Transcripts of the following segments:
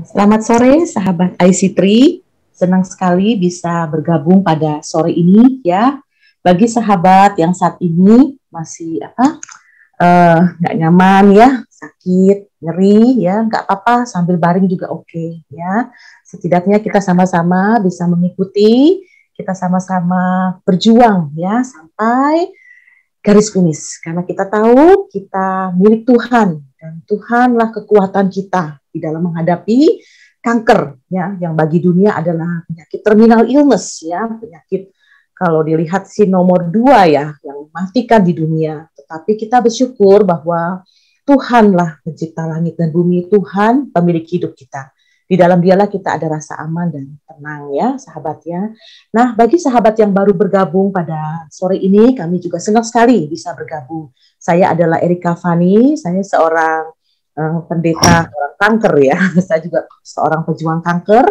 Selamat sore sahabat IC3, senang sekali bisa bergabung pada sore ini ya. Bagi sahabat yang saat ini masih nggak nyaman ya, sakit, nyeri ya, nggak apa-apa sambil baring juga oke ya. Setidaknya kita sama-sama bisa mengikuti, kita sama-sama berjuang ya sampai garis finish. Karena kita tahu kita milik Tuhan dan Tuhanlah kekuatan kita di dalam menghadapi kanker ya, yang bagi dunia adalah penyakit terminal illness ya, penyakit kalau dilihat sih nomor 2 ya yang mematikan di dunia. Tetapi kita bersyukur bahwa Tuhanlah pencipta langit dan bumi, Tuhan pemilik hidup kita. Di dalam dialah kita ada rasa aman dan tenang ya sahabat ya. Nah bagi sahabat yang baru bergabung pada sore ini, kami juga senang sekali bisa bergabung. Saya adalah Erika Fani, saya seorang pendeta orang kanker ya. Saya juga seorang pejuang kanker,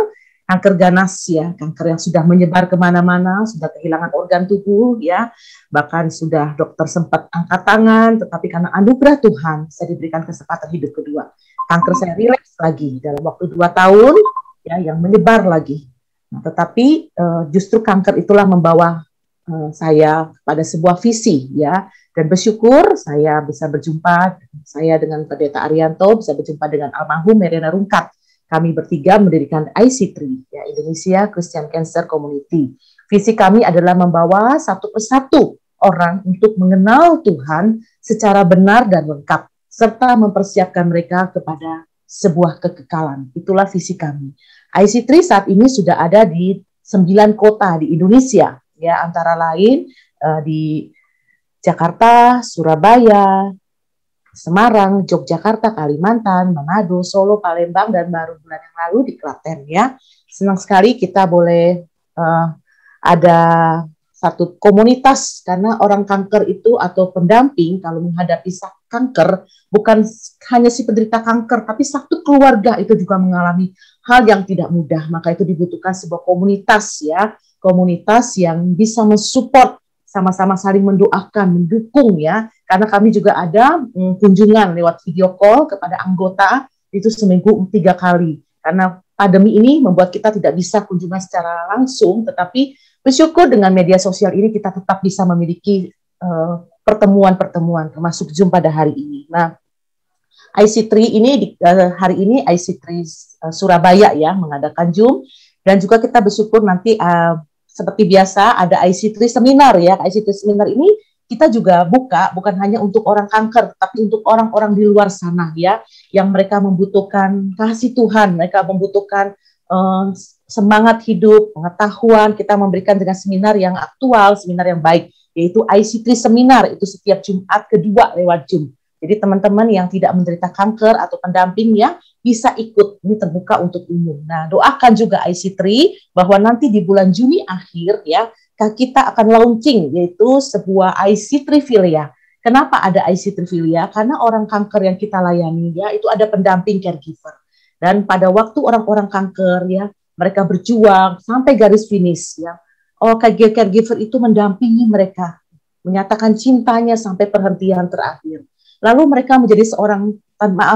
kanker ganas ya, kanker yang sudah menyebar kemana-mana, sudah kehilangan organ tubuh ya, bahkan sudah dokter sempat angkat tangan, tetapi karena anugerah Tuhan, saya diberikan kesempatan hidup kedua. Kanker saya relapse lagi dalam waktu 2 tahun, ya, yang menyebar lagi. Nah, tetapi justru kanker itulah membawa saya pada sebuah visi ya, dan bersyukur saya bisa berjumpa, saya dengan Pendeta Arianto bisa berjumpa dengan almarhum Meriana Rungkat. Kami bertiga mendirikan IC3 ya, Indonesia Christian Cancer Community. Visi kami adalah membawa satu persatu orang untuk mengenal Tuhan secara benar dan lengkap, serta mempersiapkan mereka kepada sebuah kekekalan. Itulah visi kami. IC3 saat ini sudah ada di 9 kota di Indonesia, ya, antara lain di Jakarta, Surabaya, Semarang, Yogyakarta, Kalimantan, Manado, Solo, Palembang, dan baru bulan yang lalu di Klaten ya. Senang sekali kita boleh ada satu komunitas, karena orang kanker itu atau pendamping kalau menghadapi kanker bukan hanya si penderita kanker, tapi satu keluarga itu juga mengalami hal yang tidak mudah. Maka itu dibutuhkan sebuah komunitas ya, komunitas yang bisa mensupport, sama-sama saling mendoakan, mendukung ya. Karena kami juga ada kunjungan lewat video call kepada anggota itu seminggu 3 kali. Karena pandemi ini membuat kita tidak bisa kunjungan secara langsung, tetapi bersyukur dengan media sosial ini kita tetap bisa memiliki pertemuan-pertemuan, termasuk Zoom pada hari ini. Nah, IC3 ini hari ini IC3 Surabaya ya mengadakan Zoom, dan juga kita bersyukur nanti seperti biasa ada IC3 seminar ya. IC3 seminar ini kita juga bukan hanya untuk orang kanker, tapi untuk orang-orang di luar sana ya, yang mereka membutuhkan kasih Tuhan, mereka membutuhkan semangat hidup, pengetahuan. Kita memberikan dengan seminar yang aktual, seminar yang baik, yaitu IC3 seminar, itu setiap Jumat kedua lewat Zoom. Jadi teman-teman yang tidak menderita kanker atau pendampingnya bisa ikut, ini terbuka untuk umum. Nah, doakan juga IC3 bahwa nanti di bulan Juni akhir ya, kita akan launching, yaitu sebuah IC3 Filia. Kenapa ada IC3 Filia? Karena orang kanker yang kita layani ya, itu ada pendamping caregiver. Dan pada waktu orang-orang kanker ya, mereka berjuang sampai garis finish ya. Oh, caregiver itu mendampingi mereka, menyatakan cintanya sampai perhentian terakhir. Lalu mereka menjadi seorang,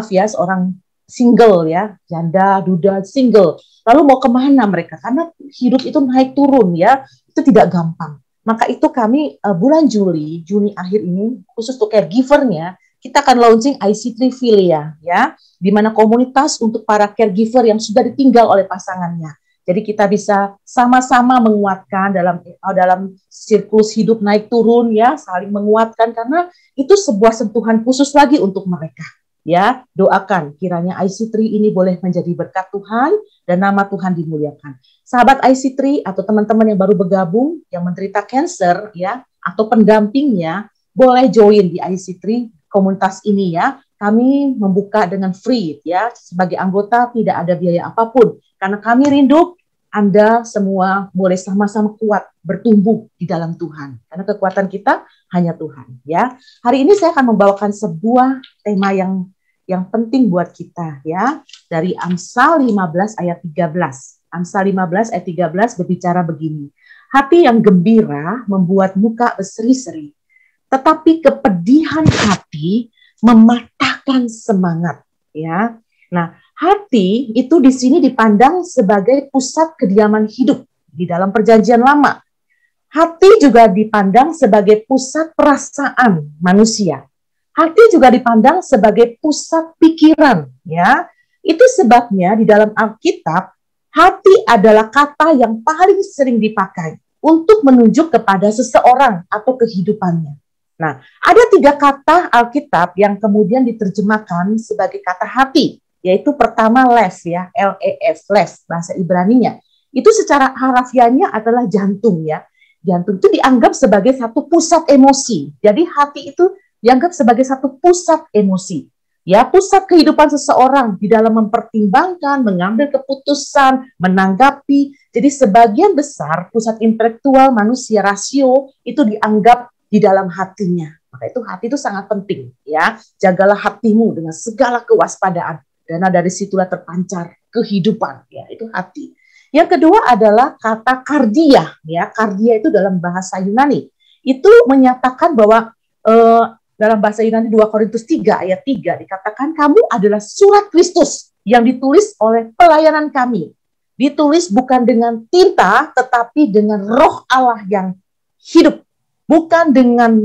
seorang single ya, janda, duda, single. Lalu mau kemana mereka? Karena hidup itu naik turun ya, itu tidak gampang. Maka itu kami bulan Juni akhir ini, khusus untuk caregivernya, kita akan launching IC3 Filia ya, di mana komunitas untuk para caregiver yang sudah ditinggal oleh pasangannya. Jadi kita bisa sama-sama menguatkan dalam siklus hidup naik turun ya, saling menguatkan, karena itu sebuah sentuhan khusus lagi untuk mereka. Ya, doakan kiranya IC3 ini boleh menjadi berkat Tuhan dan nama Tuhan dimuliakan. Sahabat IC3 atau teman-teman yang baru bergabung yang menderita kanker ya, atau pendampingnya, boleh join di IC3 komunitas ini ya. Kami membuka dengan free ya, sebagai anggota tidak ada biaya apapun, karena kami rindu Anda semua boleh sama-sama kuat bertumbuh di dalam Tuhan, karena kekuatan kita hanya Tuhan ya. Hari ini saya akan membawakan sebuah tema yang penting buat kita ya, dari Amsal 15 ayat 13. Amsal 15 ayat 13 berbicara begini: hati yang gembira membuat muka berseri-seri, tetapi kepedihan hati mematahkan semangat ya. Nah, Hati itu di sini dipandang sebagai pusat kediaman hidup di dalam Perjanjian Lama. Hati juga dipandang sebagai pusat perasaan manusia. Hati juga dipandang sebagai pusat pikiran, ya. Itu sebabnya di dalam Alkitab, hati adalah kata yang paling sering dipakai untuk menunjuk kepada seseorang atau kehidupannya. Nah, ada 3 kata Alkitab yang kemudian diterjemahkan sebagai kata hati, yaitu pertama les, ya, L-E-S, les, bahasa Ibraninya. Itu secara harafiahnya adalah jantung, ya. Jantung itu dianggap sebagai satu pusat emosi. Jadi hati itu dianggap sebagai satu pusat emosi. Ya, pusat kehidupan seseorang di dalam mempertimbangkan, mengambil keputusan, menanggapi. Jadi sebagian besar pusat intelektual manusia, rasio, itu dianggap di dalam hatinya. Maka itu hati itu sangat penting, ya. Jagalah hatimu dengan segala kewaspadaan, karena dari situlah terpancar kehidupan, ya, itu hati. Yang kedua adalah kata kardia, ya. Kardia itu dalam bahasa Yunani. Itu menyatakan bahwa dalam bahasa Yunani 2 Korintus 3 ayat 3 dikatakan kamu adalah surat Kristus yang ditulis oleh pelayanan kami. Ditulis bukan dengan tinta tetapi dengan roh Allah yang hidup. Bukan dengan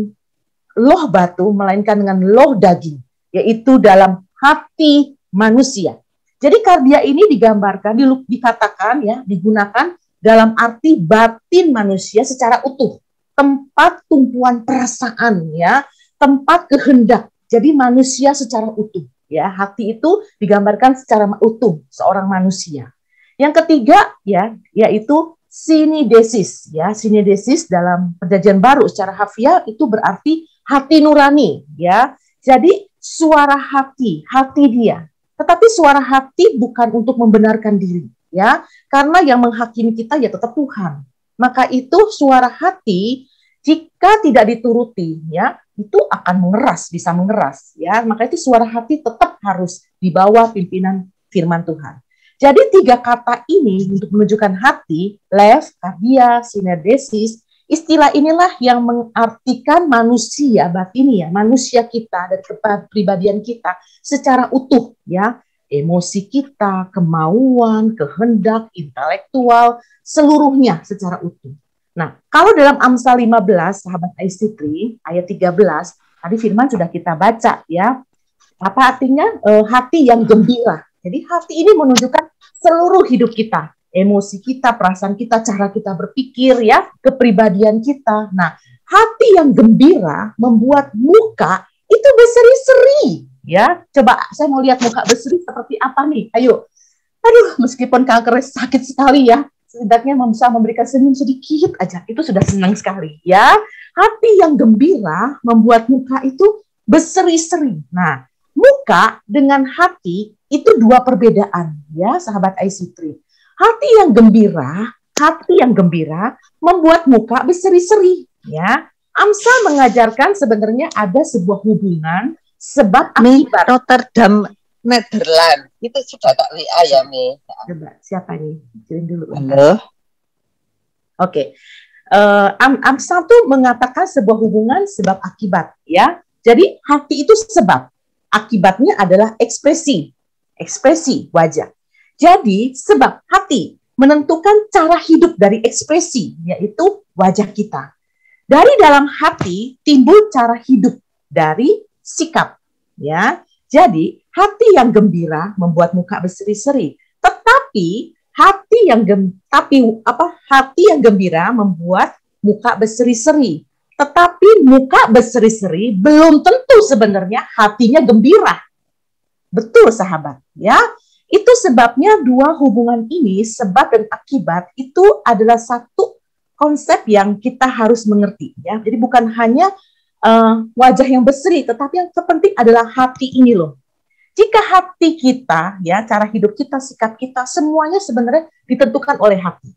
loh batu melainkan dengan loh daging, yaitu dalam hati manusia. Jadi kardia ini digambarkan, dikatakan, ya, digunakan dalam arti batin manusia secara utuh. Tempat tumpuan perasaan, ya, tempat kehendak. Jadi manusia secara utuh, ya. Hati itu digambarkan secara utuh seorang manusia. Yang ketiga, ya, yaitu sinedesis, ya. Sinedesis dalam Perjanjian Baru secara harfiah itu berarti hati nurani, ya. Jadi suara hati dia. Tetapi suara hati bukan untuk membenarkan diri, ya. Karena yang menghakimi kita ya tetap Tuhan. Maka itu suara hati jika tidak dituruti, ya, itu akan mengeras, bisa mengeras, ya. Maka itu suara hati tetap harus di bawah pimpinan firman Tuhan. Jadi 3 kata ini untuk menunjukkan hati, les, kardia, sinedesis, istilah inilah yang mengartikan manusia batini, ya, manusia kita dan kepribadian kita secara utuh, ya. Emosi kita, kemauan, kehendak, intelektual, seluruhnya secara utuh. Nah, kalau dalam Amsal 15, sahabat IC3, ayat 13, tadi firman sudah kita baca, ya. Apa artinya? Hati yang gembira. Jadi hati ini menunjukkan seluruh hidup kita, emosi kita, perasaan kita, cara kita berpikir, ya, kepribadian kita. Nah, hati yang gembira membuat muka itu berseri-seri, ya. Coba saya mau lihat muka berseri seperti apa nih? Ayo. Aduh, meskipun kanker sakit sekali, ya, setidaknya bisa memberikan senyum sedikit aja, itu sudah senang sekali, ya. Hati yang gembira membuat muka itu berseri-seri. Nah, muka dengan hati itu 2 perbedaan, ya, sahabat IC3. Hati yang gembira membuat muka berseri-seri, ya. Amsal mengajarkan sebenarnya ada sebuah hubungan sebab akibat. Rotterdam, Nederland. Itu sudah tak WA ya, Mi. Coba, siapa nih? Kirim dulu. Halo. Oke. Amsal tuh mengatakan sebuah hubungan sebab akibat, ya. Jadi hati itu sebab, akibatnya adalah ekspresi wajah. Jadi sebab hati menentukan cara hidup dari ekspresi, yaitu wajah kita. Dari dalam hati timbul cara hidup dari sikap, ya. Jadi hati yang gembira membuat muka berseri-seri, tetapi hati yang gembira membuat muka berseri-seri. Tetapi muka berseri-seri belum tentu sebenarnya hatinya gembira. Betul, sahabat, ya. Itu sebabnya 2 hubungan ini, sebab dan akibat, itu adalah satu konsep yang kita harus mengerti, ya. Jadi bukan hanya wajah yang berseri, tetapi yang terpenting adalah hati ini loh. Jika hati kita, ya, cara hidup kita, sikap kita, semuanya sebenarnya ditentukan oleh hati.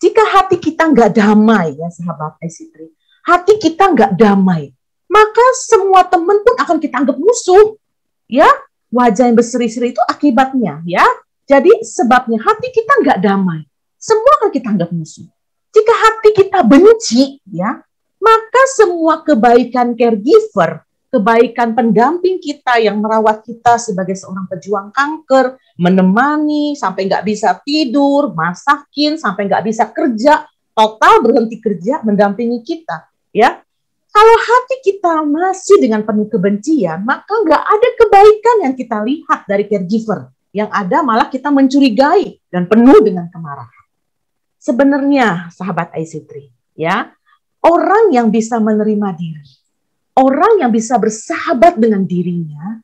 Jika hati kita nggak damai, ya, sahabat IC3, hati kita nggak damai, maka semua teman pun akan kita anggap musuh, ya. Wajah yang berseri-seri itu akibatnya, ya. Jadi sebabnya hati kita nggak damai, semua akan kita anggap musuh. Jika hati kita benci, ya, maka semua kebaikan caregiver kebaikan pendamping kita yang merawat kita sebagai seorang pejuang kanker, menemani sampai nggak bisa tidur, masakin sampai nggak bisa kerja, total berhenti kerja, mendampingi kita. Ya, kalau hati kita masih dengan penuh kebencian, maka nggak ada kebaikan yang kita lihat dari caregiver. Yang ada malah kita mencurigai dan penuh dengan kemarahan. Sebenarnya, sahabat IC3, ya, orang yang bisa menerima diri, orang yang bisa bersahabat dengan dirinya,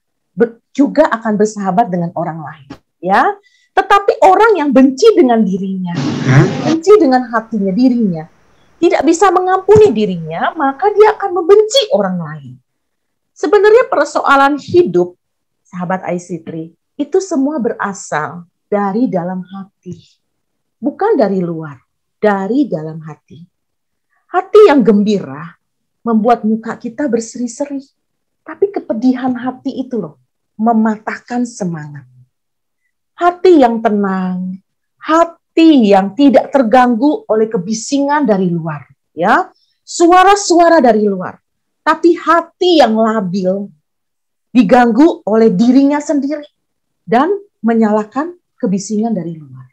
juga akan bersahabat dengan orang lain. Ya, tetapi orang yang benci dengan dirinya, benci dengan hatinya dirinya, tidak bisa mengampuni dirinya, maka dia akan membenci orang lain. Sebenarnya persoalan hidup, sahabat IC3, itu semua berasal dari dalam hati. Bukan dari luar, dari dalam hati. Hati yang gembira membuat muka kita berseri-seri. Tapi kepedihan hati itu loh, mematahkan semangat. Hati yang tenang, hati yang tidak terganggu oleh kebisingan dari luar, ya, suara-suara dari luar. Tapi hati yang labil diganggu oleh dirinya sendiri dan menyalahkan kebisingan dari luar.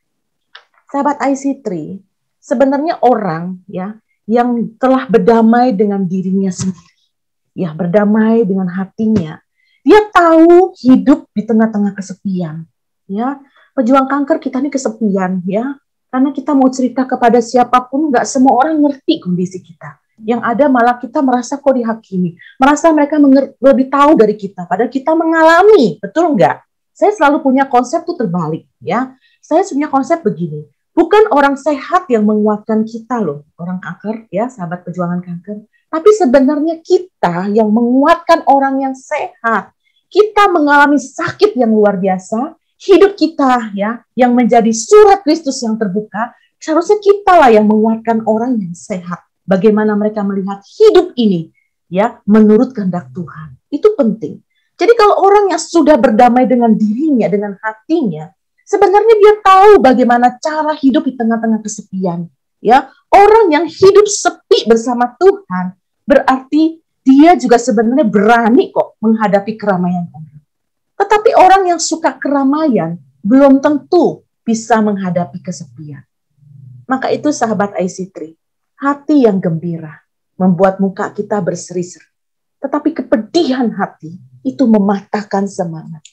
Sahabat IC3, sebenarnya orang ya yang telah berdamai dengan dirinya sendiri, ya berdamai dengan hatinya, dia tahu hidup di tengah-tengah kesepian. Ya, pejuang kanker kita ini kesepian, ya, karena kita mau cerita kepada siapapun, nggak semua orang ngerti kondisi kita. Yang ada malah kita merasa kok dihakimi, merasa mereka lebih tahu dari kita, padahal kita mengalami, betul nggak? Saya selalu punya konsep tuh terbalik, ya. Saya punya konsep begini, bukan orang sehat yang menguatkan kita loh, orang kanker, ya, sahabat perjuangan kanker. Tapi sebenarnya kita yang menguatkan orang yang sehat. Kita mengalami sakit yang luar biasa, hidup kita ya yang menjadi surat Kristus yang terbuka, seharusnya kita lah yang menguatkan orang yang sehat. Bagaimana mereka melihat hidup ini ya menurut kehendak Tuhan. Itu penting. Jadi kalau orang yang sudah berdamai dengan dirinya, dengan hatinya, sebenarnya dia tahu bagaimana cara hidup di tengah-tengah kesepian. Ya, orang yang hidup sepi bersama Tuhan berarti dia juga sebenarnya berani kok menghadapi keramaian orang. Tetapi orang yang suka keramaian belum tentu bisa menghadapi kesepian. Maka itu sahabat IC3, hati yang gembira membuat muka kita berseri-seri. Tetapi kepedihan hati itu mematahkan semangat.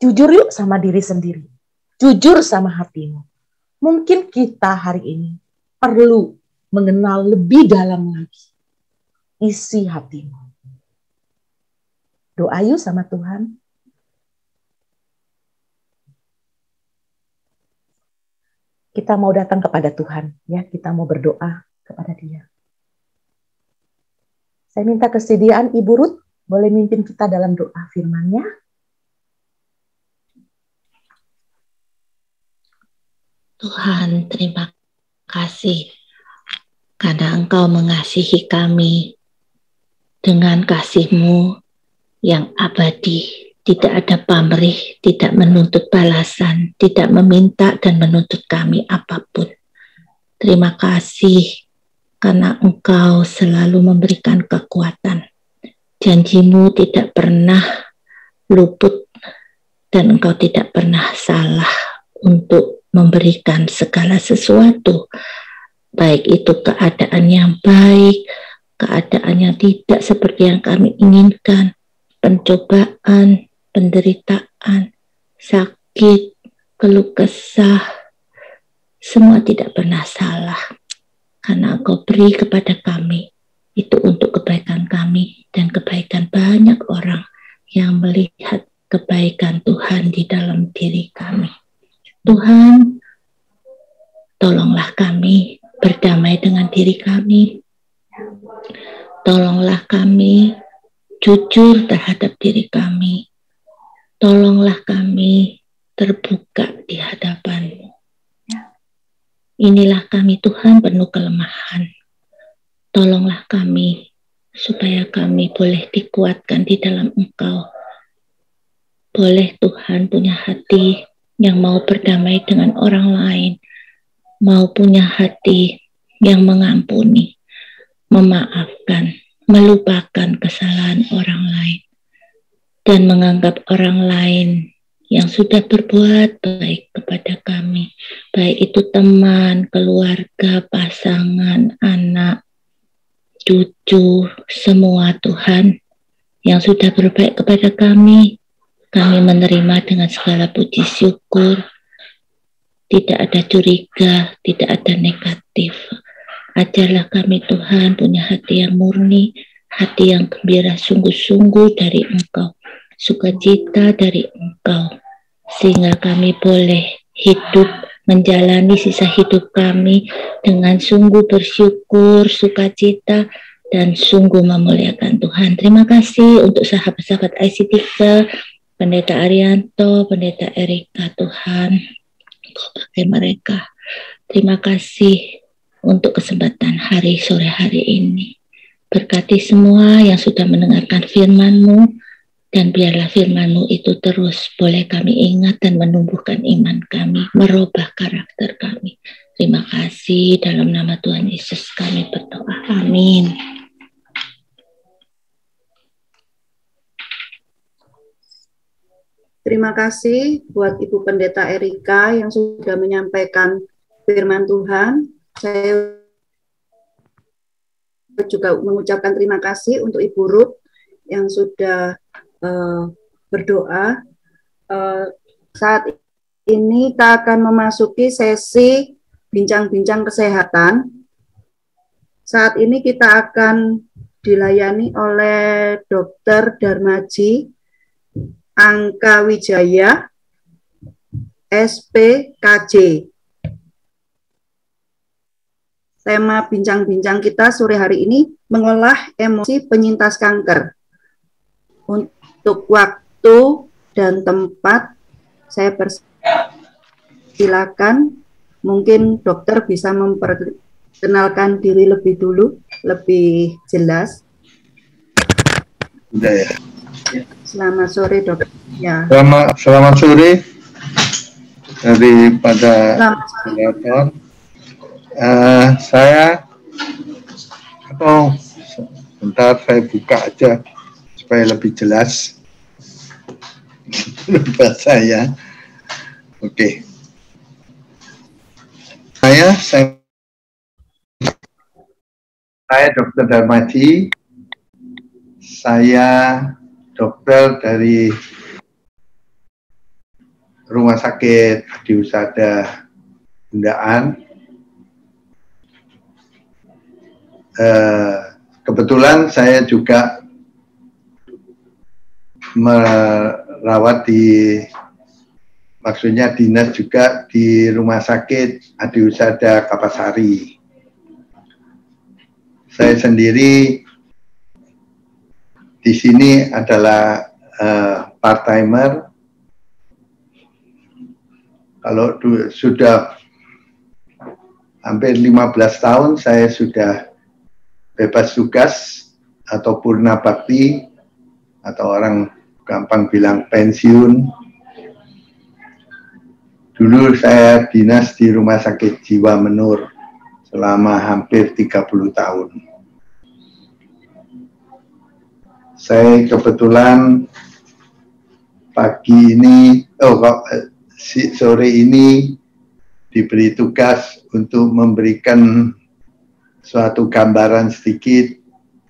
Jujur yuk sama diri sendiri. Jujur sama hatimu. Mungkin kita hari ini perlu mengenal lebih dalam lagi isi hatimu. Doa yuk sama Tuhan. Kita mau datang kepada Tuhan, ya, kita mau berdoa kepada Dia. Saya minta kesediaan Ibu Ruth, boleh mimpin kita dalam doa firman-Nya? Tuhan, terima kasih karena Engkau mengasihi kami dengan kasih-Mu yang abadi. Tidak ada pamrih, tidak menuntut balasan, tidak meminta dan menuntut kami apapun. Terima kasih karena Engkau selalu memberikan kekuatan. Janji-Mu tidak pernah luput dan Engkau tidak pernah salah untuk memberikan segala sesuatu. Baik itu keadaan yang baik, keadaan yang tidak seperti yang kami inginkan, pencobaan, penderitaan, sakit, keluh kesah, semua tidak pernah salah. Karena Engkau beri kepada kami, itu untuk kebaikan kami dan kebaikan banyak orang yang melihat kebaikan Tuhan di dalam diri kami. Tuhan, tolonglah kami berdamai dengan diri kami. Tolonglah kami jujur terhadap diri kami. Tolonglah kami terbuka di hadapan-Mu. Inilah kami Tuhan penuh kelemahan. Tolonglah kami supaya kami boleh dikuatkan di dalam Engkau. Boleh Tuhan punya hati yang mau berdamai dengan orang lain, mau punya hati yang mengampuni, memaafkan, melupakan kesalahan orang lain dan menganggap orang lain yang sudah berbuat baik kepada kami, baik itu teman, keluarga, pasangan, anak, cucu, semua Tuhan yang sudah berbaik kepada kami menerima dengan segala puji syukur, tidak ada curiga, tidak ada negatif. Ajarlah kami Tuhan punya hati yang murni, hati yang gembira sungguh-sungguh dari Engkau, sukacita dari Engkau, sehingga kami boleh hidup, menjalani sisa hidup kami dengan sungguh bersyukur, sukacita, dan sungguh memuliakan Tuhan. Terima kasih untuk sahabat-sahabat IC3, Pendeta Arianto, Pendeta Erika, Tuhan, Engkau pakai mereka. Terima kasih untuk kesempatan sore hari ini. Berkati semua yang sudah mendengarkan firman-Mu, dan biarlah firman-Mu itu terus boleh kami ingat dan menumbuhkan iman kami, merubah karakter kami. Terima kasih, dalam nama Tuhan Yesus kami berdoa. Amin. Terima kasih buat Ibu Pendeta Erika yang sudah menyampaikan firman Tuhan. Saya juga mengucapkan terima kasih untuk Ibu Ruth yang sudah berdoa. Saat ini kita akan memasuki sesi bincang-bincang kesehatan. Saat ini kita akan dilayani oleh Dr. Darmaji Angka Wijaya, SPKJ. Tema bincang-bincang kita sore hari ini mengolah emosi penyintas kanker. Untuk waktu dan tempat, saya persilakan. Mungkin dokter bisa memperkenalkan diri lebih dulu, lebih jelas. Sudah ya. Selamat sore dokter. Ya. Selamat sore daripada moderator. Saya sebentar saya buka aja supaya lebih jelas buat saya. Oke. Saya Dr. Darmaji. Saya dokter dari Rumah Sakit Adiusada Bundaan. Kebetulan saya juga merawat maksudnya dinas juga di Rumah Sakit Adiusada Kapasari. Saya sendiri di sini adalah part-timer. Kalau sudah hampir 15 tahun saya sudah bebas tugas atau purna bakti, atau orang gampang bilang pensiun. Dulu saya dinas di Rumah Sakit Jiwa Menur selama hampir 30 tahun. Saya kebetulan sore ini diberi tugas untuk memberikan suatu gambaran sedikit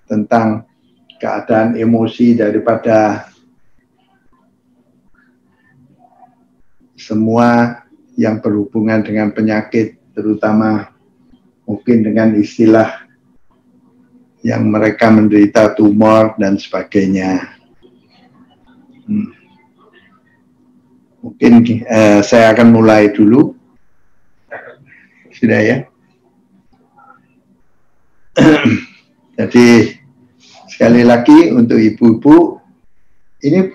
tentang keadaan emosi daripada semua yang berhubungan dengan penyakit, terutama mungkin dengan istilah yang mereka menderita tumor dan sebagainya. Mungkin saya akan mulai dulu. Sudah ya? Jadi sekali lagi untuk ibu-ibu, ini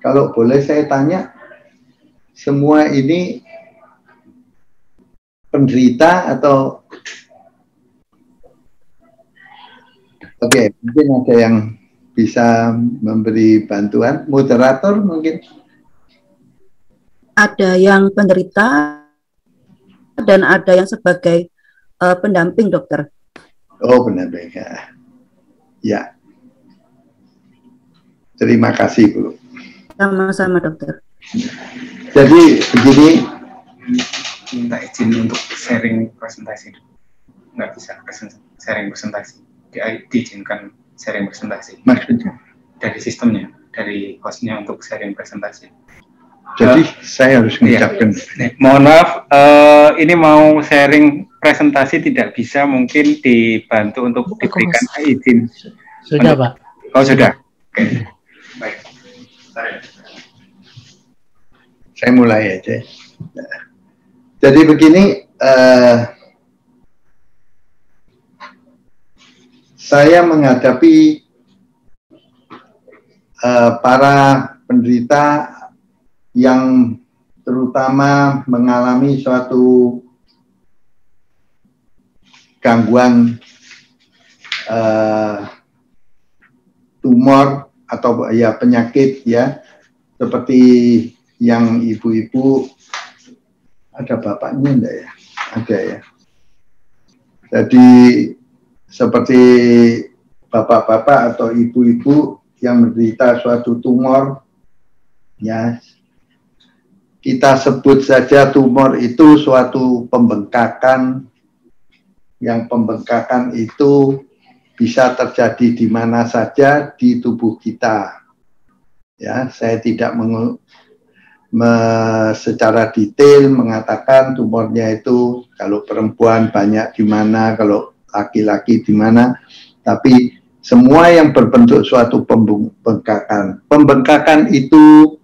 kalau boleh saya tanya, semua ini penderita atau oke, mungkin ada yang bisa memberi bantuan, moderator mungkin? Ada yang penderita dan ada yang sebagai pendamping dokter. Oh, pendamping ya. Ya, Terima kasih, Bu. Sama-sama, dokter. Jadi begini, minta izin untuk sharing presentasi. Nggak bisa sharing presentasi. Diizinkan sharing presentasi. Maksudnya? Dari sistemnya, dari hostnya untuk sharing presentasi. Jadi saya harus mengucapkan. Iya. Mohon maaf, ini mau sharing presentasi tidak bisa, mungkin dibantu untuk diberikan izin. Sudah, Pak. Oh, sudah. Oke. Baik. Saya mulai aja. Jadi begini, saya menghadapi para penderita yang terutama mengalami suatu gangguan tumor atau ya penyakit ya, seperti yang ibu-ibu, ada bapaknya enggak ya? Ada ya. Jadi seperti bapak-bapak atau ibu-ibu yang menderita suatu tumor, ya kita sebut saja tumor itu suatu pembengkakan, yang pembengkakan itu bisa terjadi di mana saja di tubuh kita. Ya, saya tidak secara detail mengatakan tumornya itu kalau perempuan banyak di mana, kalau laki-laki di mana, tapi semua yang berbentuk suatu pembengkakan. Pembengkakan itu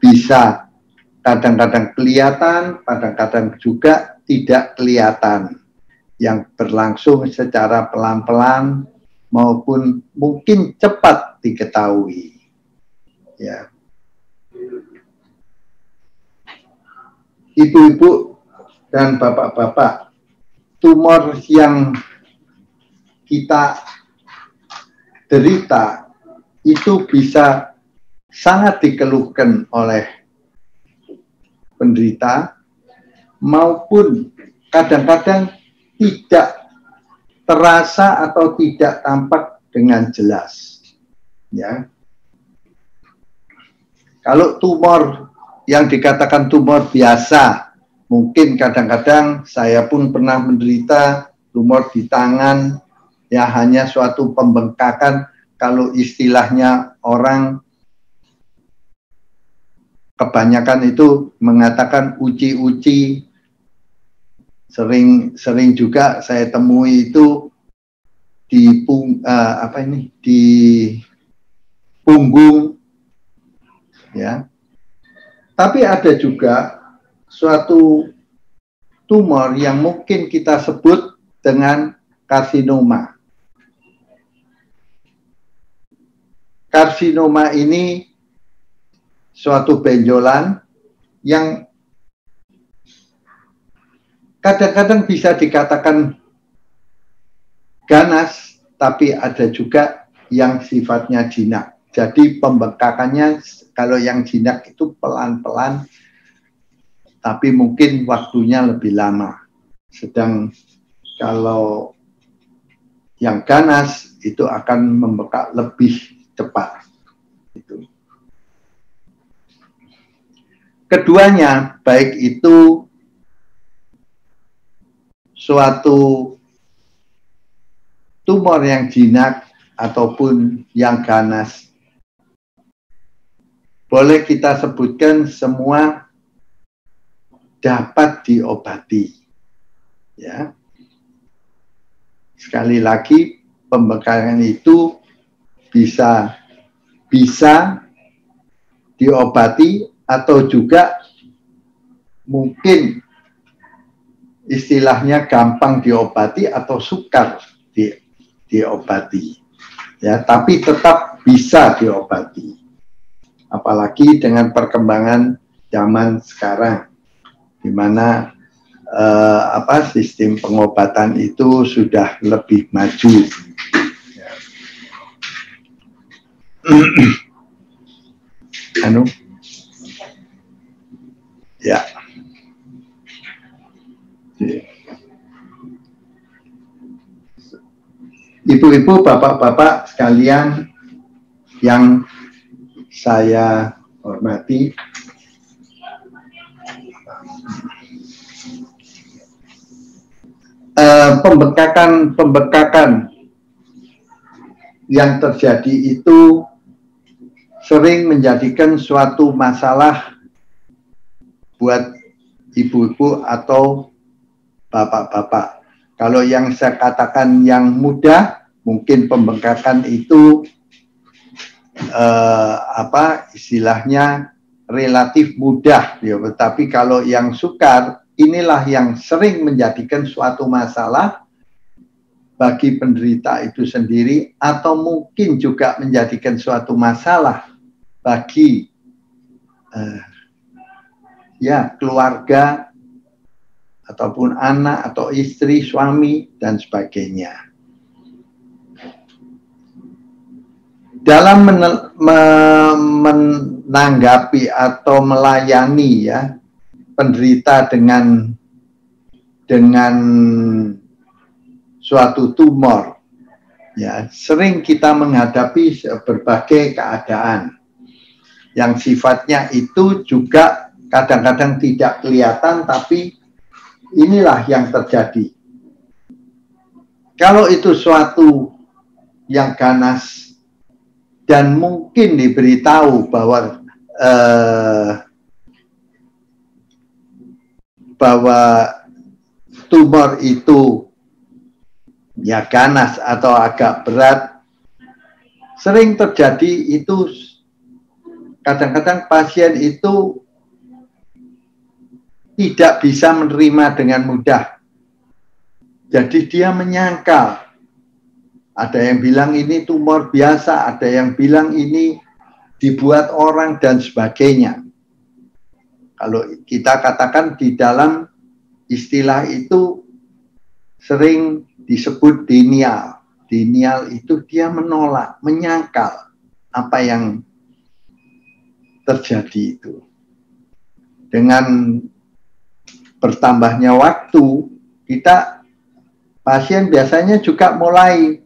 bisa kadang-kadang kelihatan, kadang-kadang juga tidak kelihatan, yang berlangsung secara pelan-pelan maupun mungkin cepat diketahui. Ya. Ibu-ibu dan bapak-bapak, tumor yang kita derita itu bisa sangat dikeluhkan oleh penderita maupun kadang-kadang tidak terasa atau tidak tampak dengan jelas. Ya. Kalau tumor yang dikatakan tumor biasa, mungkin kadang-kadang saya pun pernah menderita tumor di tangan, ya hanya suatu pembengkakan, kalau istilahnya orang kebanyakan itu mengatakan uci-uci, sering juga saya temui itu di di punggung, ya. Tapi ada juga suatu tumor yang mungkin kita sebut dengan karsinoma. Karsinoma ini suatu benjolan yang kadang-kadang bisa dikatakan ganas, tapi ada juga yang sifatnya jinak. Jadi pembengkakannya kalau yang jinak itu pelan-pelan, tapi mungkin waktunya lebih lama. Sedang kalau yang ganas itu akan membengkak lebih cepat. Itu. Keduanya, baik itu suatu tumor yang jinak ataupun yang ganas, boleh kita sebutkan semua dapat diobati. Ya. Sekali lagi, pembengkakan itu bisa diobati atau juga mungkin istilahnya gampang diobati atau sukar diobati. Ya, tapi tetap bisa diobati. Apalagi dengan perkembangan zaman sekarang, di mana sistem pengobatan itu sudah lebih maju. Ya. Ibu-ibu, bapak-bapak sekalian, yang saya hormati, pembengkakan yang terjadi itu sering menjadikan suatu masalah buat ibu-ibu atau bapak-bapak. Kalau yang saya katakan yang mudah, mungkin pembengkakan itu istilahnya relatif mudah, ya. Tetapi kalau yang sukar, inilah yang sering menjadikan suatu masalah bagi penderita itu sendiri, atau mungkin juga menjadikan suatu masalah bagi keluarga ataupun anak atau istri, suami dan sebagainya. Dalam menanggapi atau melayani ya penderita dengan suatu tumor, ya sering kita menghadapi berbagai keadaan yang sifatnya itu juga kadang-kadang tidak kelihatan, tapi inilah yang terjadi. Kalau itu suatu yang ganas dan mungkin diberitahu bahwa tumor itu ya ganas atau agak berat, sering terjadi itu kadang-kadang pasien itu tidak bisa menerima dengan mudah. Jadi dia menyangkal. Ada yang bilang ini tumor biasa, ada yang bilang ini dibuat orang dan sebagainya. Kalau kita katakan di dalam istilah itu sering disebut denial. Denial itu dia menolak, menyangkal apa yang terjadi itu. Dengan bertambahnya waktu, pasien biasanya juga mulai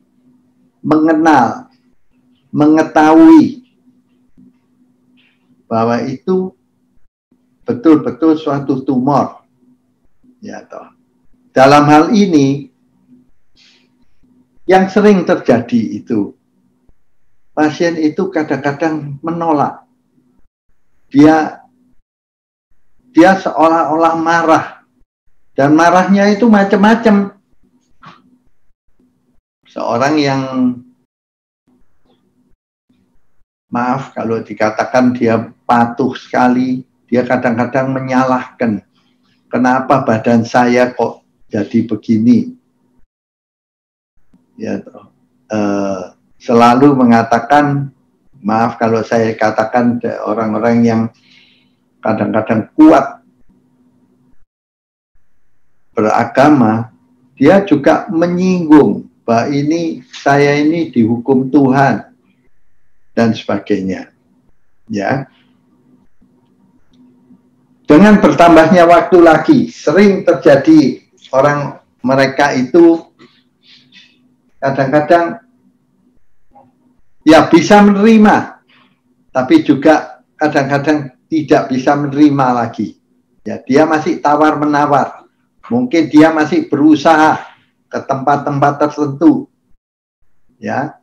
mengenal, mengetahui bahwa itu betul-betul suatu tumor. Ya, toh. Dalam hal ini, yang sering terjadi itu, pasien itu kadang-kadang menolak. Dia seolah-olah marah, dan marahnya itu macam-macam. Seorang yang, maaf kalau dikatakan dia patuh sekali, dia kadang-kadang menyalahkan, kenapa badan saya kok jadi begini. Ya, selalu mengatakan, maaf kalau saya katakan orang-orang yang kadang-kadang kuat beragama, dia juga menyinggung bahwa saya ini dihukum Tuhan dan sebagainya. Ya. Dengan bertambahnya waktu lagi, sering terjadi mereka itu kadang-kadang ya bisa menerima, tapi juga kadang-kadang tidak bisa menerima lagi. Ya, dia masih tawar-menawar. Mungkin dia masih berusaha ke tempat-tempat tertentu. Ya.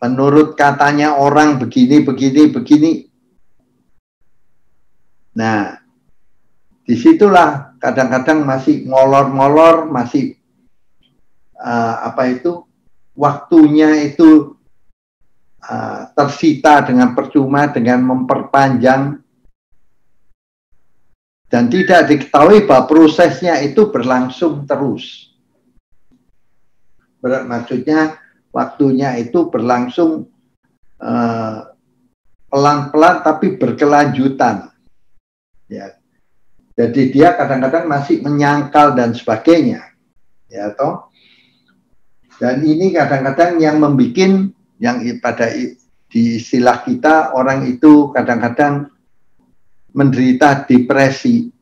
Menurut katanya orang begini. Nah, disitulah kadang-kadang masih ngolor-ngolor, masih waktunya itu tersita dengan percuma, dengan memperpanjang, dan tidak diketahui bahwa prosesnya itu berlangsung terus. Maksudnya waktunya itu berlangsung pelan-pelan tapi berkelanjutan. Ya. Jadi dia kadang-kadang masih menyangkal dan sebagainya. Ya toh. Dan ini kadang-kadang yang membuat, yang di istilah kita, orang itu kadang-kadang menderita depresi.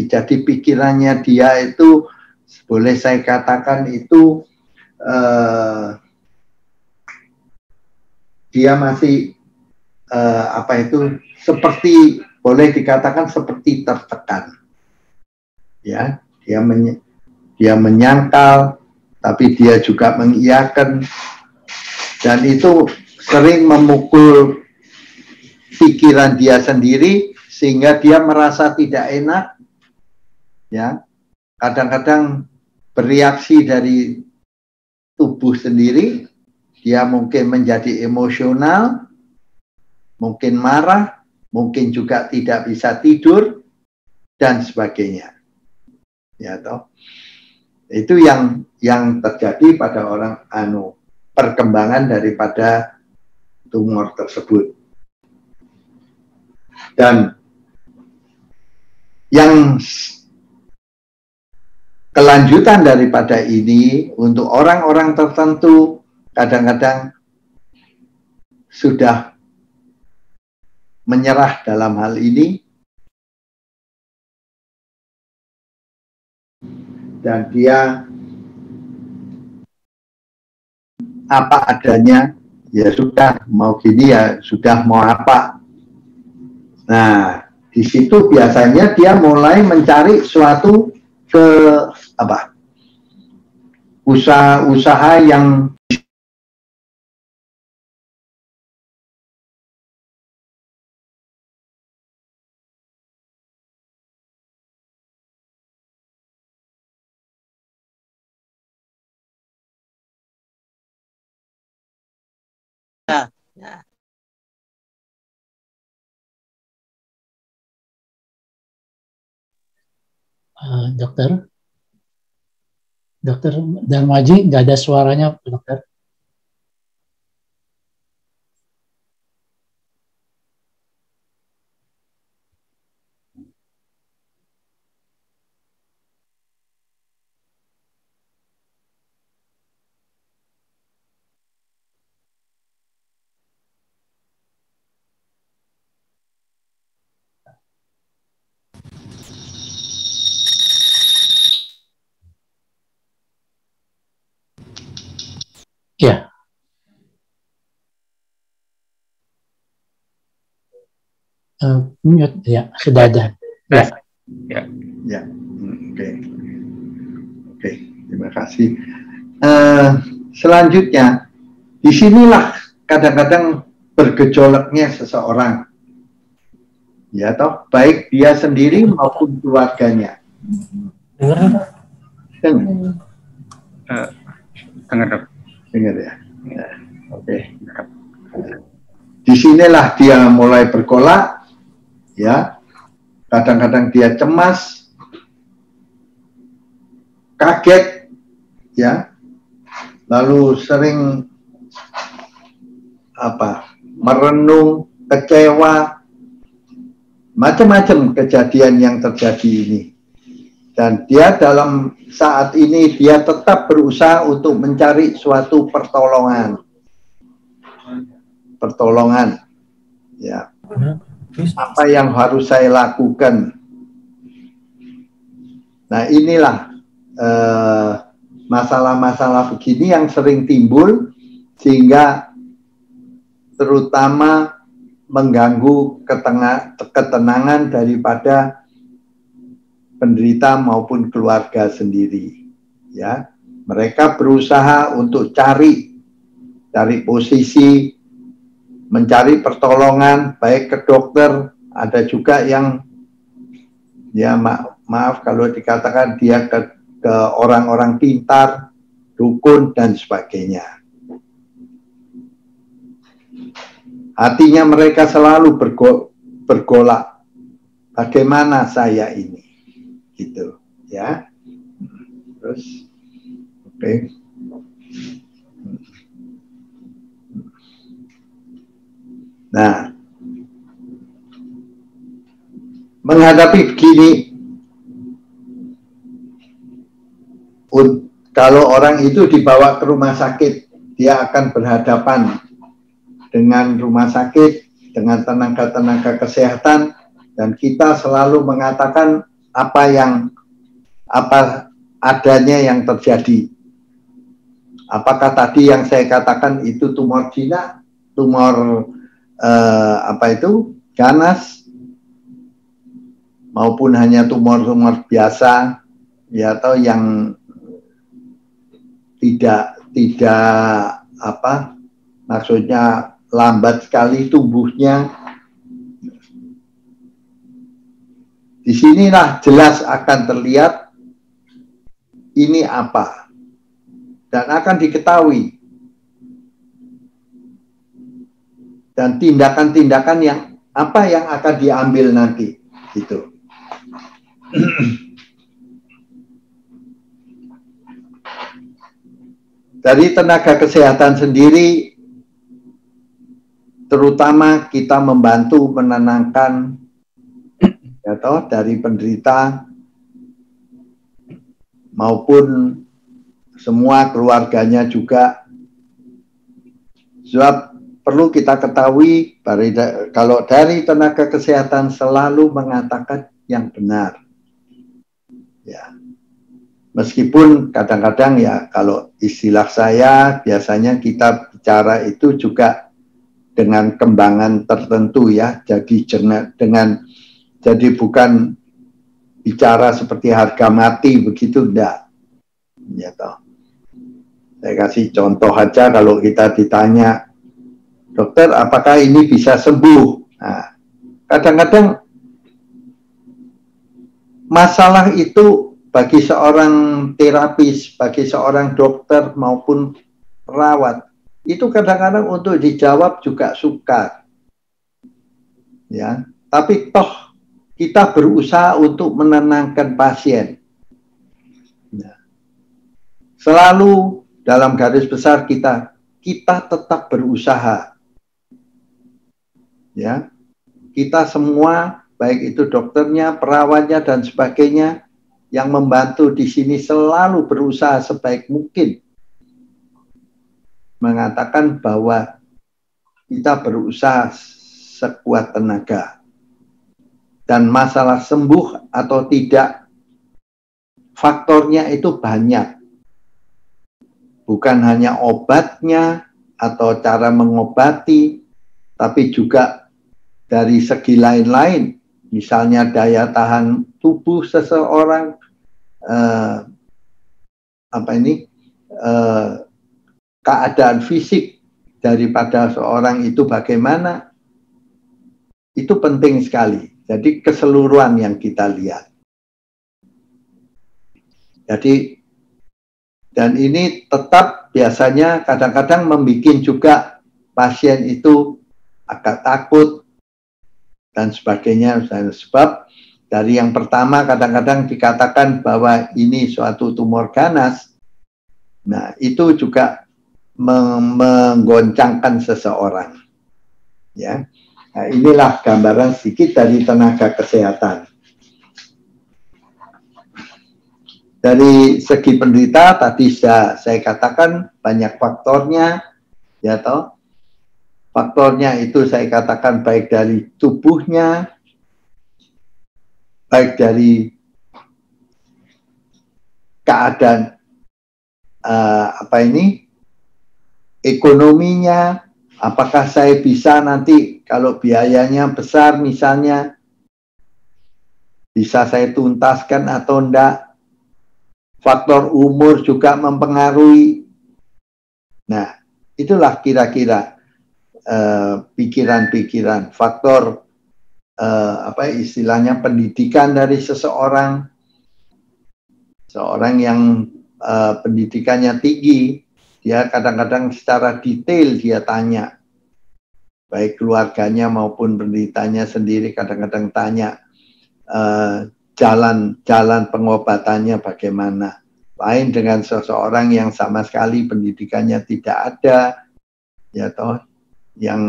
Jadi pikirannya dia itu, boleh saya katakan itu dia masih seperti boleh dikatakan seperti tertekan. Ya, dia menyangkal, tapi dia juga mengiyakan, dan itu sering memukul pikiran dia sendiri sehingga dia merasa tidak enak. Ya, kadang-kadang bereaksi dari tubuh sendiri, dia mungkin menjadi emosional, mungkin marah, mungkin juga tidak bisa tidur, dan sebagainya. Ya, toh. Itu yang terjadi pada orang perkembangan daripada tumor tersebut. Dan yang kelanjutan daripada ini untuk orang-orang tertentu kadang-kadang sudah menyerah dalam hal ini, dan dia apa adanya, ya sudah mau gini, ya sudah mau apa. Nah, di situ biasanya dia mulai mencari suatu usaha-usaha yang Dokter Darmaji, nggak ada suaranya, dokter. Ya. Mute, ya, sudah ada. Ya. Oke, terima kasih. Selanjutnya, disinilah kadang-kadang bergejolaknya seseorang, ya toh, baik dia sendiri maupun keluarganya. Dengar ya. Oke. Disinilah dia mulai bergolak, ya. Kadang-kadang dia cemas, kaget, ya. Lalu sering merenung, kecewa, macam-macam kejadian yang terjadi ini. Dan dia dalam saat ini dia tetap berusaha untuk mencari suatu pertolongan. Ya. Apa yang harus saya lakukan? Nah, inilah masalah-masalah begini yang sering timbul, sehingga terutama mengganggu ketenangan daripada penderita maupun keluarga sendiri. Ya, mereka berusaha untuk cari posisi, mencari pertolongan, baik ke dokter, ada juga yang, ya maaf kalau dikatakan dia ke orang-orang pintar, dukun, dan sebagainya. Hatinya mereka selalu bergolak, bagaimana saya ini, gitu, ya. Terus, oke. Nah, menghadapi begini, kalau orang itu dibawa ke rumah sakit, dia akan berhadapan dengan rumah sakit, dengan tenaga-tenaga kesehatan, dan kita selalu mengatakan apa adanya yang terjadi. Apakah tadi yang saya katakan itu tumor jinak? tumor ganas maupun hanya tumor-tumor biasa ya, atau yang tidak maksudnya lambat sekali tumbuhnya. Disinilah jelas akan terlihat ini apa, dan akan diketahui, dan tindakan-tindakan yang apa yang akan diambil nanti gitu. Dari tenaga kesehatan sendiri, terutama kita membantu menenangkan dari penderita maupun semua keluarganya juga. Sebab perlu kita ketahui, kalau dari tenaga kesehatan selalu mengatakan yang benar. Ya. Meskipun kadang-kadang ya, kalau istilah saya biasanya kita bicara itu juga dengan kembangan tertentu ya. Jadi bukan bicara seperti harga mati begitu, enggak. Ya, toh. Saya kasih contoh aja, kalau kita ditanya, dokter apakah ini bisa sembuh? Nah, kadang-kadang masalah itu bagi seorang terapis, bagi seorang dokter maupun perawat, itu kadang-kadang untuk dijawab juga sukar. Ya, tapi toh kita berusaha untuk menenangkan pasien. Nah, selalu dalam garis besar kita tetap berusaha. Ya, kita semua, baik itu dokternya, perawatnya dan sebagainya, yang membantu di sini selalu berusaha sebaik mungkin mengatakan bahwa kita berusaha sekuat tenaga. Dan masalah sembuh atau tidak, faktornya itu banyak. Bukan hanya obatnya atau cara mengobati, tapi juga dari segi lain-lain. Misalnya daya tahan tubuh seseorang, keadaan fisik daripada seorang itu bagaimana, itu penting sekali. Jadi keseluruhan yang kita lihat. Jadi, dan ini tetap biasanya kadang-kadang membuat juga pasien itu agak takut dan sebagainya. Sebab dari yang pertama kadang-kadang dikatakan bahwa ini suatu tumor ganas. Nah, itu juga menggoncangkan seseorang. Ya. Nah, inilah gambaran sedikit dari tenaga kesehatan. Dari segi penderita tadi sudah saya katakan banyak faktornya, ya toh. Faktornya itu saya katakan baik dari tubuhnya, baik dari keadaan ekonominya. Apakah saya bisa nanti kalau biayanya besar misalnya, bisa saya tuntaskan atau enggak. Faktor umur juga mempengaruhi. Nah, itulah kira-kira pikiran-pikiran. Faktor istilahnya pendidikan dari seseorang. Seorang yang pendidikannya tinggi, dia kadang-kadang secara detail dia tanya, baik keluarganya maupun penderitanya sendiri kadang-kadang tanya jalan pengobatannya bagaimana. Lain dengan seseorang yang sama sekali pendidikannya tidak ada, ya toh, yang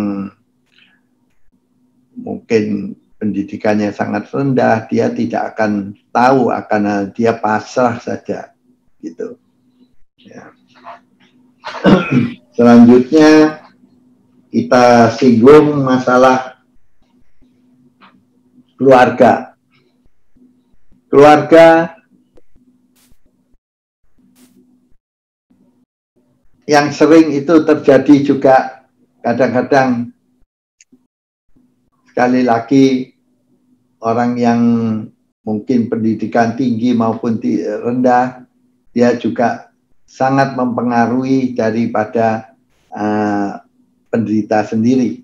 mungkin pendidikannya sangat rendah, dia tidak akan tahu, akan dia pasrah saja, gitu. Ya. Selanjutnya kita singgung masalah keluarga. Keluarga yang sering itu terjadi juga kadang-kadang sekali lagi orang yang mungkin pendidikan tinggi maupun rendah, dia juga sangat mempengaruhi daripada penderita sendiri.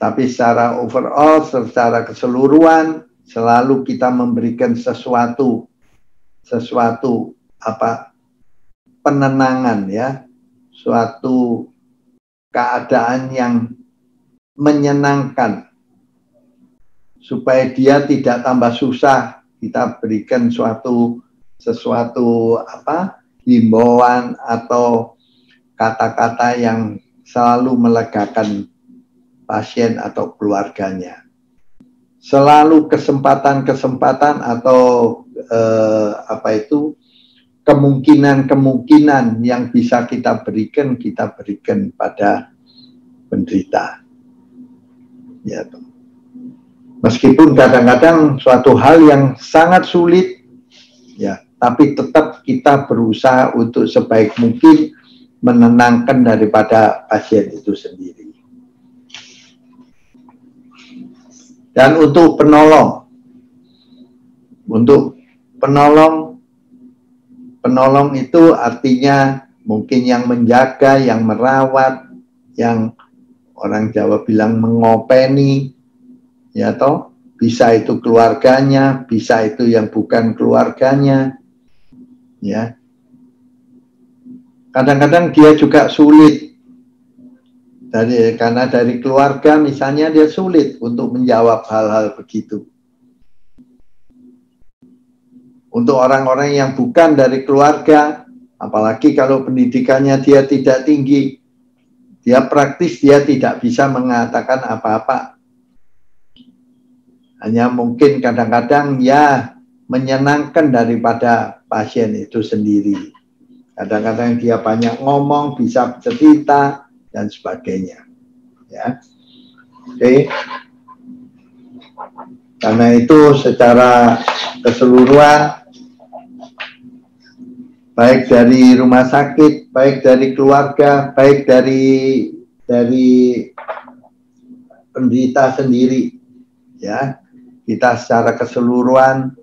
Tapi secara overall, secara keseluruhan, selalu kita memberikan sesuatu penenangan, ya, suatu keadaan yang menyenangkan supaya dia tidak tambah susah. Kita berikan sesuatu himbauan atau kata-kata yang selalu melegakan pasien atau keluarganya. Selalu kesempatan-kesempatan atau kemungkinan-kemungkinan yang bisa kita berikan pada penderita. Ya, meskipun kadang-kadang suatu hal yang sangat sulit, ya, tapi tetap kita berusaha untuk sebaik mungkin menenangkan daripada pasien itu sendiri. Dan untuk penolong itu artinya mungkin yang menjaga, yang merawat, yang orang Jawa bilang mengopeni, ya toh, bisa itu keluarganya, bisa itu yang bukan keluarganya, ya. Kadang-kadang dia juga sulit, karena dari keluarga misalnya dia sulit untuk menjawab hal-hal begitu. Untuk orang-orang yang bukan dari keluarga, apalagi kalau pendidikannya dia tidak tinggi, dia praktis, dia tidak bisa mengatakan apa-apa. Hanya mungkin kadang-kadang ya menyenangkan daripada pasien itu sendiri. Kadang-kadang dia banyak ngomong, bisa cerita, dan sebagainya. Ya. Oke. Karena itu secara keseluruhan, baik dari rumah sakit, baik dari keluarga, baik dari penderita sendiri, ya, kita secara keseluruhan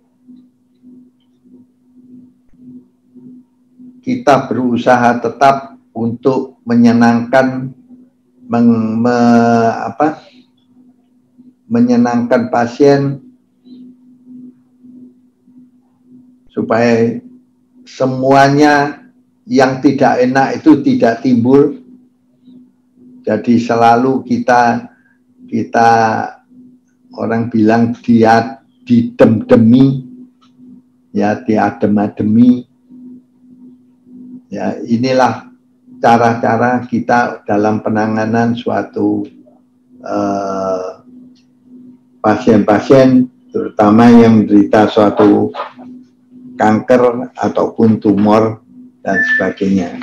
kita berusaha tetap untuk menyenangkan menyenangkan pasien supaya semuanya yang tidak enak itu tidak timbul. Jadi selalu kita orang bilang dia didem-demi, ya, diadem-ademi. Ya, inilah cara-cara kita dalam penanganan suatu pasien-pasien, terutama yang menderita suatu kanker ataupun tumor dan sebagainya.